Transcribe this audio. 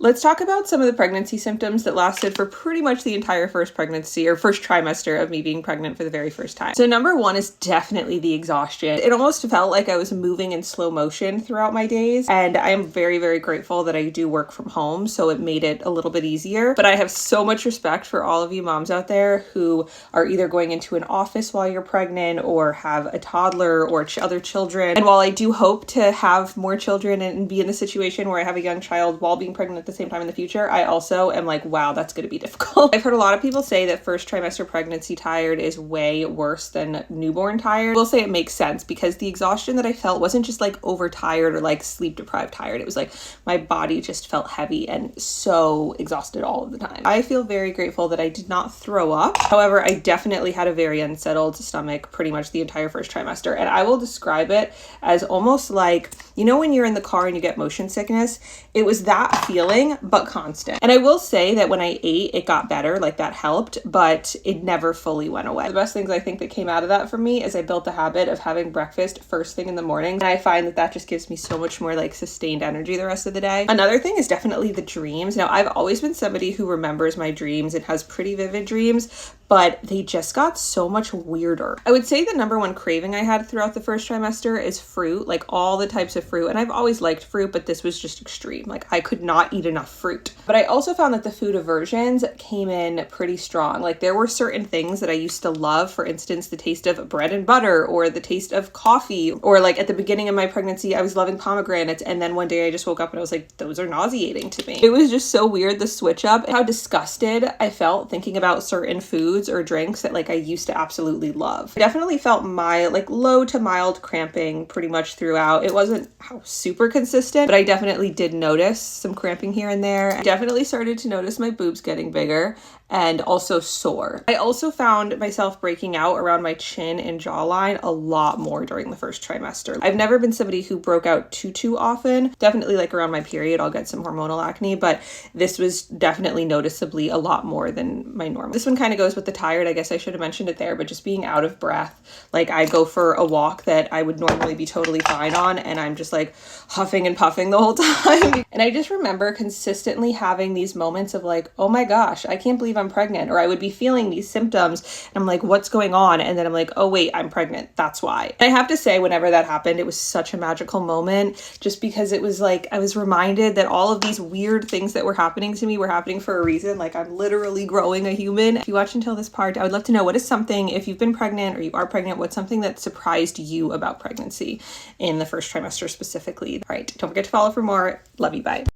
Let's talk about some of the pregnancy symptoms that lasted for pretty much the entire first pregnancy or first trimester of me being pregnant for the very first time. So number one is definitely the exhaustion. It almost felt like I was moving in slow motion throughout my days, and I am very, very grateful that I do work from home, so it made it a little bit easier. But I have so much respect for all of you moms out there who are either going into an office while you're pregnant or have a toddler or other children. And while I do hope to have more children and be in the situation where I have a young child while being pregnant at the same time in the future, I also am like, wow, that's going to be difficult. I've heard a lot of people say that first trimester pregnancy tired is way worse than newborn tired. I will say it makes sense because the exhaustion that I felt wasn't just like overtired or like sleep deprived tired. It was like my body just felt heavy and so exhausted all of the time. I feel very grateful that I did not throw up. However, I definitely had a very unsettled stomach pretty much the entire first trimester. And I will describe it as almost like, you know, when you're in the car and you get motion sickness, it was that feeling, but constant. And I will say that when I ate, it got better, like that helped, but it never fully went away. The best things I think that came out of that for me is I built the habit of having breakfast first thing in the morning. And I find that that just gives me so much more like sustained energy the rest of the day. Another thing is definitely the dreams. Now, I've always been somebody who remembers my dreams and has pretty vivid dreams, but they just got so much weirder. I would say the number one craving I had throughout the first trimester is fruit, like all the types of fruit. And I've always liked fruit, but this was just extreme. Like I could not eat enough fruit. But I also found that the food aversions came in pretty strong. Like there were certain things that I used to love, for instance, the taste of bread and butter or the taste of coffee, or like at the beginning of my pregnancy, I was loving pomegranates. And then one day I just woke up and I was like, those are nauseating to me. It was just so weird, the switch up, how disgusted I felt thinking about certain foods or drinks that like I used to absolutely love. I definitely felt mild, like low to mild cramping pretty much throughout. It wasn't super consistent, but I definitely did notice some cramping here and there. I definitely started to notice my boobs getting bigger and also sore. I also found myself breaking out around my chin and jawline a lot more during the first trimester. I've never been somebody who broke out too often. Definitely like around my period, I'll get some hormonal acne, but this was definitely noticeably a lot more than my normal. This one kind of goes with the tired. I guess I should have mentioned it there, but just being out of breath. Like I go for a walk that I would normally be totally fine on, and I'm just like huffing and puffing the whole time. And I just remember consistently having these moments of like, oh my gosh, I can't believe I'm pregnant. Or I would be feeling these symptoms and I'm like, what's going on? And then I'm like, oh wait, I'm pregnant. That's why. And I have to say, whenever that happened, it was such a magical moment just because it was like, I was reminded that all of these weird things that were happening to me were happening for a reason. Like I'm literally growing a human. If you watch until this part, I would love to know what is something, if you've been pregnant or you are pregnant, what's something that surprised you about pregnancy in the first trimester specifically. All right. Don't forget to follow for more. Love you. Bye.